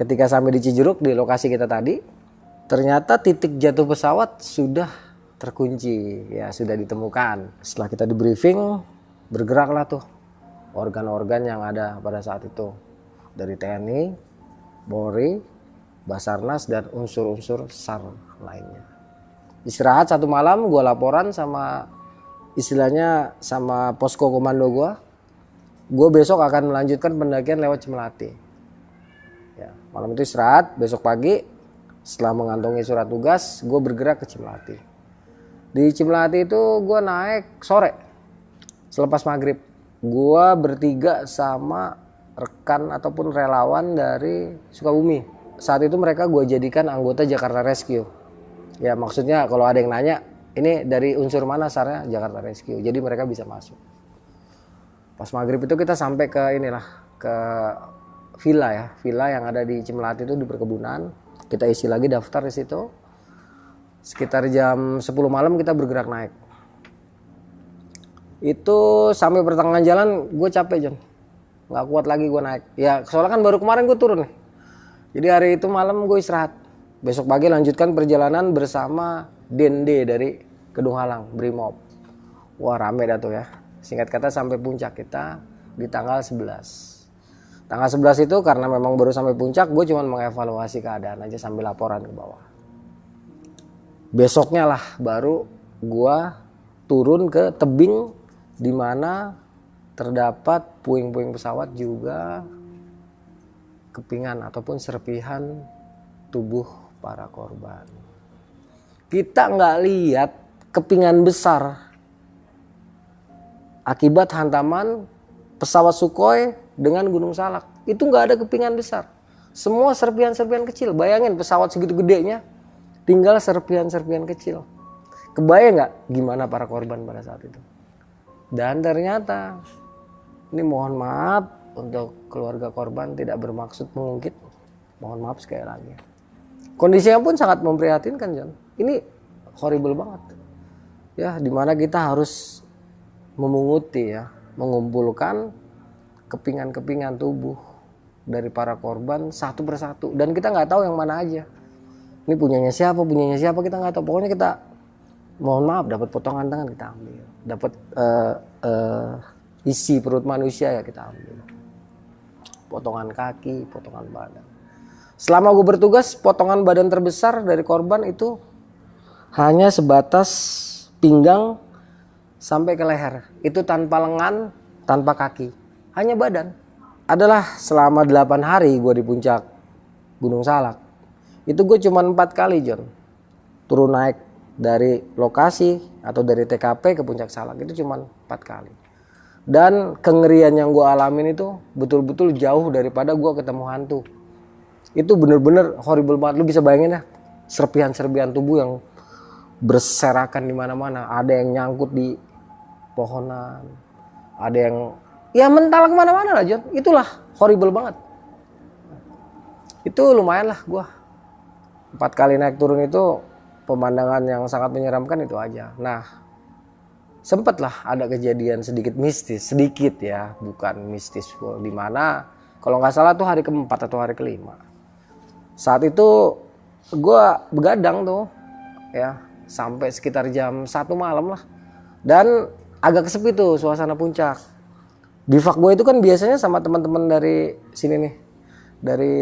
Ketika sampai di Cijeruk di lokasi kita tadi, ternyata titik jatuh pesawat sudah terkunci, ya sudah ditemukan. Setelah kita di briefing, bergeraklah tuh organ-organ yang ada pada saat itu dari TNI, Polri, Basarnas dan unsur-unsur SAR lainnya. Istirahat 1 malam, gue laporan sama istilahnya sama posko komando gue. Gue besok akan melanjutkan pendakian lewat Cimelati. Ya, malam itu istirahat, besok pagi setelah mengantongi surat tugas, gue bergerak ke Cimelati. Di Cimelati itu gue naik sore, selepas maghrib. Gue bertiga sama rekan ataupun relawan dari Sukabumi. Saat itu mereka gue jadikan anggota Jakarta Rescue. Ya maksudnya kalau ada yang nanya, ini dari unsur mana SAR-nya? Jakarta Rescue. Jadi mereka bisa masuk. Pas maghrib itu kita sampai ke ke villa ya. Villa yang ada di Cimelati itu di perkebunan. Kita isi lagi daftar di situ. Sekitar jam 10 malam kita bergerak naik. Itu sampai pertengahan jalan gue capek John. Nggak kuat lagi gue naik. Ya soalnya kan baru kemarin gue turun nih. Jadi hari itu malam gue istirahat. Besok pagi lanjutkan perjalanan bersama Dende dari Kedung Halang, Brimob. Wah rame dah tuh ya. Singkat kata sampai puncak kita di tanggal 11. Tanggal 11 itu karena memang baru sampai puncak, gue cuma mengevaluasi keadaan aja sambil laporan ke bawah. Besoknya lah baru gue turun ke tebing di mana terdapat puing-puing pesawat juga kepingan ataupun serpihan tubuh para korban. Kita nggak lihat kepingan besar akibat hantaman pesawat Sukhoi dengan Gunung Salak. Itu nggak ada kepingan besar. Semua serpihan-serpihan kecil. Bayangin pesawat segitu gedenya tinggal serpihan-serpihan kecil. Kebayang nggak gimana para korban pada saat itu? Dan ternyata, ini mohon maaf untuk keluarga korban, tidak bermaksud mengungkit. Mohon maaf sekali lagi. Kondisinya pun sangat memprihatinkan John. Ini horrible banget. Ya, dimana kita harus memunguti ya, mengumpulkan kepingan-kepingan tubuh dari para korban satu persatu. Dan kita nggak tahu yang mana aja. Ini punyanya siapa kita nggak tahu. Pokoknya kita mohon maaf dapat potongan tangan kita ambil, dapat isi perut manusia ya kita ambil, potongan kaki, potongan badan. Selama gue bertugas, potongan badan terbesar dari korban itu hanya sebatas pinggang sampai ke leher. Itu tanpa lengan, tanpa kaki, hanya badan. Adalah selama 8 hari gue di puncak Gunung Salak. Itu gue cuma 4 kali John turun naik dari lokasi atau dari TKP ke puncak Salak. Itu cuma 4 kali. Dan kengerian yang gue alamin itu betul-betul jauh daripada gue ketemu hantu. Itu bener-bener horrible banget. Lu bisa bayangin ya, serpihan-serpihan tubuh yang berserakan di mana-mana. Ada yang nyangkut di pohonan, ada yang ya mental kemana-mana lah John. Itulah horrible banget. Itu lumayan lah gue 4 kali naik turun itu pemandangan yang sangat menyeramkan itu aja. Nah, sempatlah ada kejadian sedikit mistis, sedikit ya, bukan mistis full, di mana kalau nggak salah tuh hari keempat atau hari kelima. Saat itu gue begadang tuh ya sampai sekitar jam 1 malam lah. Dan agak sepi tuh suasana puncak. Bivak gue itu kan biasanya sama teman-teman dari sini nih, dari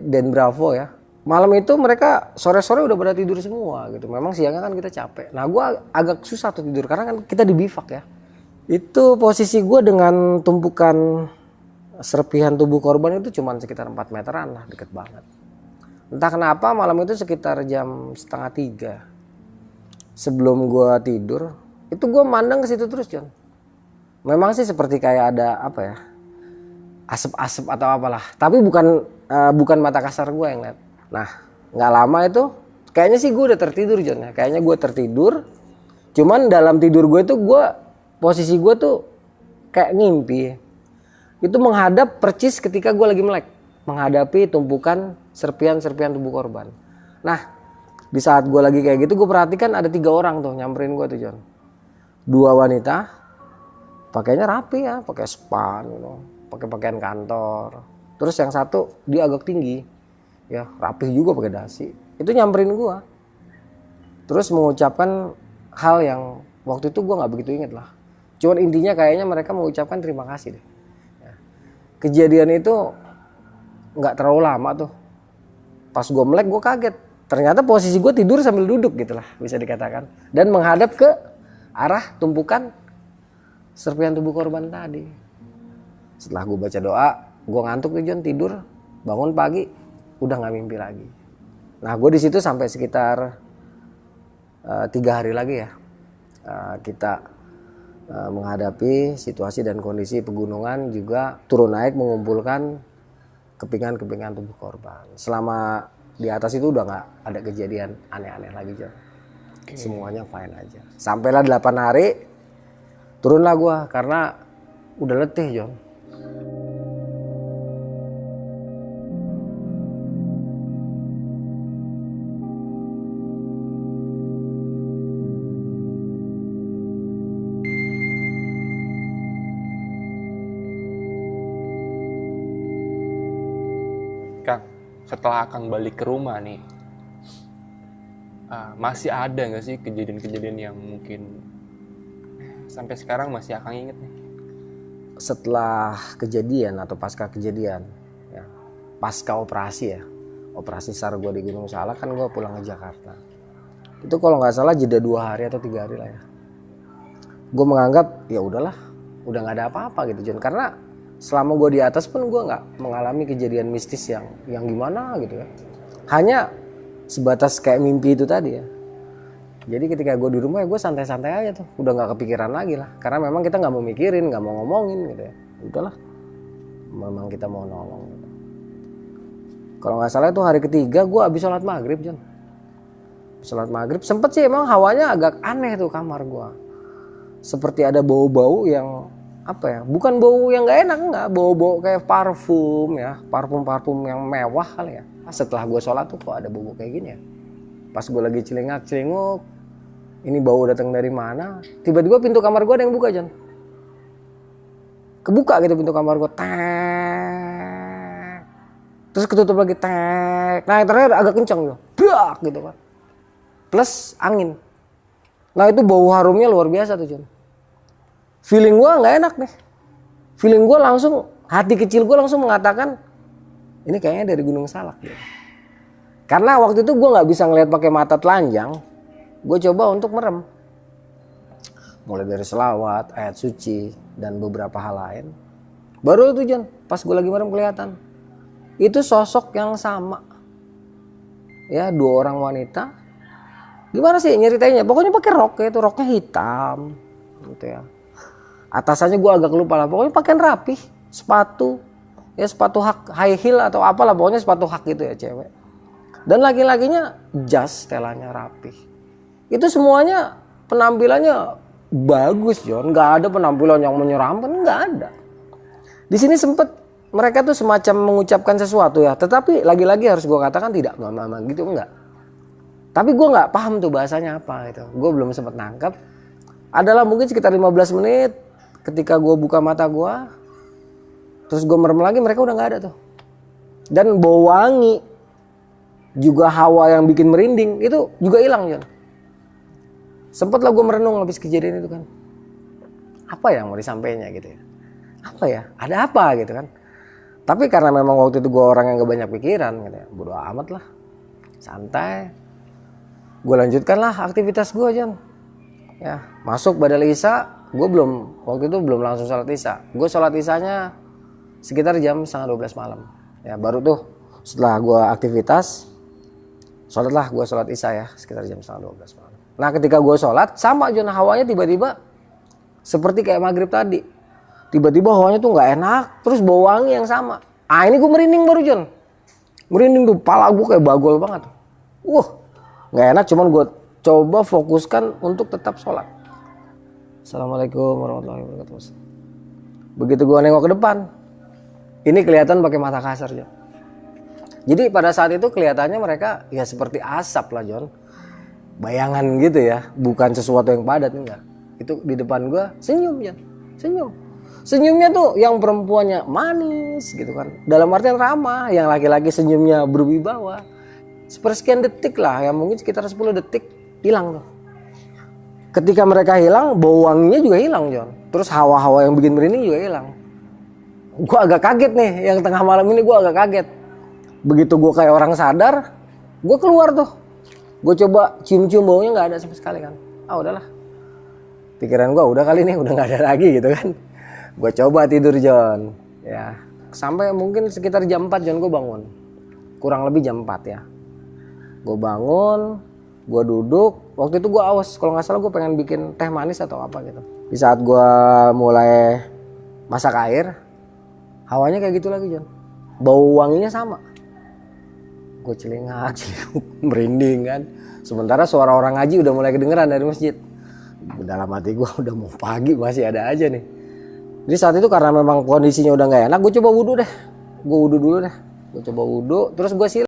Den Bravo ya. Malam itu mereka sore-sore udah pada tidur semua gitu. Memang siangnya kan kita capek. Nah gue agak susah tuh tidur karena kan kita di bivak ya. Itu posisi gue dengan tumpukan serpihan tubuh korban itu cuma sekitar 4 meteran lah, deket banget. Entah kenapa malam itu sekitar jam 2:30 sebelum gue tidur, itu gue mandang ke situ terus John. Memang sih seperti kayak ada apa ya, asap-asap atau apalah. Tapi bukan mata kasar gue yang lihat. Nah nggak lama itu kayaknya sih gue udah tertidur John ya. Kayaknya gue tertidur. Cuman dalam tidur gue itu posisi gue tuh kayak ngimpi. Itu menghadap percis ketika gue lagi melek, menghadapi tumpukan serpihan-serpihan tubuh korban. Nah di saat gue lagi kayak gitu, gue perhatikan ada 3 orang tuh nyamperin gue tuh John. 2 wanita, pakainya rapi ya, pakai span gitu, pakai pakaian kantor. Terus yang satu dia agak tinggi, ya rapih juga pakai dasi, itu nyamperin gue, terus mengucapkan hal yang waktu itu gue nggak begitu inget lah, cuman intinya kayaknya mereka mengucapkan terima kasih deh. Ya. Kejadian itu nggak terlalu lama tuh, pas gue melek gue kaget, ternyata posisi gue tidur sambil duduk gitulah bisa dikatakan, dan menghadap ke arah tumpukan serpihan tubuh korban tadi. Setelah gue baca doa, gue ngantuk tuh John, tidur, bangun pagi udah nggak mimpi lagi. Nah gue di situ sampai sekitar 3 hari lagi ya, kita menghadapi situasi dan kondisi pegunungan, juga turun naik mengumpulkan kepingan-kepingan tubuh korban. Selama di atas itu udah nggak ada kejadian aneh-aneh lagi John. Semuanya fine aja. Sampailah 8 hari, turunlah gue karena udah letih John. Kang, setelah Kang balik ke rumah nih, masih ada nggak sih kejadian-kejadian yang mungkin sampai sekarang masih Akang inget nih? Setelah kejadian atau pasca kejadian, ya, pasca operasi ya, operasi SAR gue di Gunung Salak, kan gue pulang ke Jakarta. Itu kalau nggak salah jeda 2 hari atau 3 hari lah ya. Gue menganggap ya udahlah, udah nggak ada apa-apa gitu John, karena selama gue di atas pun gue nggak mengalami kejadian mistis yang gimana gitu ya. Hanya sebatas kayak mimpi itu tadi ya. Jadi ketika gue di rumah ya gue santai-santai aja tuh, udah nggak kepikiran lagi lah, karena memang kita nggak mau mikirin, nggak mau ngomongin gitu ya. Udahlah, memang kita mau nolong gitu. Kalau nggak salah itu hari ketiga gue habis sholat maghrib John. Sholat maghrib sempet sih emang hawanya agak aneh tuh kamar gue, seperti ada bau-bau yang apa ya, bukan bau yang nggak enak, nggak, bau-bau kayak parfum ya, parfum yang mewah kali ya. Setelah gue sholat tuh kok ada bau kayak gini ya. Pas gue lagi celingak-celinguk, ini bau datang dari mana? Tiba-tiba pintu kamar gue ada yang buka John. Kebuka gitu pintu kamar gue, tek. Terus ketutup lagi, tek. Nah yang terakhir agak kencang tuh, brak gitu kan. Plus angin. Nah itu bau harumnya luar biasa tuh John. Feeling gue nggak enak nih. Feeling gue langsung, hati kecil gue langsung mengatakan, ini kayaknya dari Gunung Salak gitu. Karena waktu itu gue nggak bisa ngelihat pakai mata telanjang, gue coba untuk merem. Mulai dari selawat, ayat suci, dan beberapa hal lain. Baru itu John, pas gue lagi merem kelihatan. Itu sosok yang sama. Ya, 2 orang wanita. Gimana sih nyeritainnya? Pokoknya pakai rok ya, itu roknya hitam. Gitu ya. Atasannya gue agak lupa lah, pokoknya pakaian rapi, sepatu. Ya sepatu hak, high heel atau apalah, pokoknya sepatu hak gitu ya cewek. Dan laki-lakinya jas, setelannya rapi. Itu semuanya penampilannya bagus John, nggak ada penampilan yang menyeramkan, nggak ada. Di sini sempet mereka tuh semacam mengucapkan sesuatu ya, tetapi lagi-lagi harus gue katakan tidak mama gitu, enggak. Tapi gue nggak paham tuh bahasanya apa gitu, gue belum sempat nangkep. Adalah mungkin sekitar 15 menit ketika gue buka mata gue, terus gue merem lagi, mereka udah nggak ada tuh. Dan bau wangi, juga hawa yang bikin merinding itu juga hilang John. Sempet lah gue merenung habis kejadian itu kan, apa yang mau disampaikannya gitu ya, apa ya, ada apa gitu kan. Tapi karena memang waktu itu gue orang yang gak banyak pikiran gitu ya, bodo amat lah, santai. Gue lanjutkan lah aktivitas gue John. Ya masuk Badal Isya, gue waktu itu belum langsung sholat Isya. Gue sholat Isyanya sekitar jam 11:30 malam. Ya baru tuh setelah gue aktivitas, sholatlah gue sholat Isya ya sekitar jam 11:30 malam. Nah ketika gue sholat, sama John, hawanya tiba-tiba seperti kayak maghrib tadi. Tiba-tiba hawanya tuh nggak enak, terus bau wangi yang sama. Ah ini gue merinding baru John. Merinding tuh, pala gue kayak bagol banget. Nggak enak, cuman gue coba fokuskan untuk tetap sholat. Assalamualaikum warahmatullahi wabarakatuh. Begitu gue nengok ke depan, ini kelihatan pakai mata kasar John. Jadi pada saat itu kelihatannya mereka ya seperti asap lah John. Bayangan gitu ya, bukan sesuatu yang padat, enggak. Itu di depan gue senyum John, senyum. Senyumnya tuh yang perempuannya manis gitu kan, dalam artian ramah, yang laki-laki senyumnya berwibawa. Sepersekian detik lah, ya mungkin sekitar 10 detik hilang tuh. Ketika mereka hilang, bau wanginya juga hilang, John. Terus hawa-hawa yang bikin merinding juga hilang. Gue agak kaget nih, yang tengah malam ini gue agak kaget. Begitu gue kayak orang sadar, gue keluar tuh. Gue coba cium-cium, baunya nggak ada sama sekali kan. Ah udahlah. Pikiran gue udah kali nih, udah nggak ada lagi gitu kan. Gue coba tidur, John. Ya, sampai mungkin sekitar jam 4 John gue bangun. Kurang lebih jam 4 ya. Gue bangun, gue duduk. Waktu itu gue aus, kalau nggak salah gue pengen bikin teh manis atau apa gitu. Di saat gue mulai masak air, hawanya kayak gitu lagi, John. Bau wanginya sama. Gue celingak, merinding kan. Sementara suara orang ngaji udah mulai kedengeran dari masjid. Dalam hati gue udah mau pagi masih ada aja nih. Jadi saat itu karena memang kondisinya udah nggak enak, gue coba wudhu deh. Gue wudhu dulu deh. Gue coba wudhu, terus gue siram.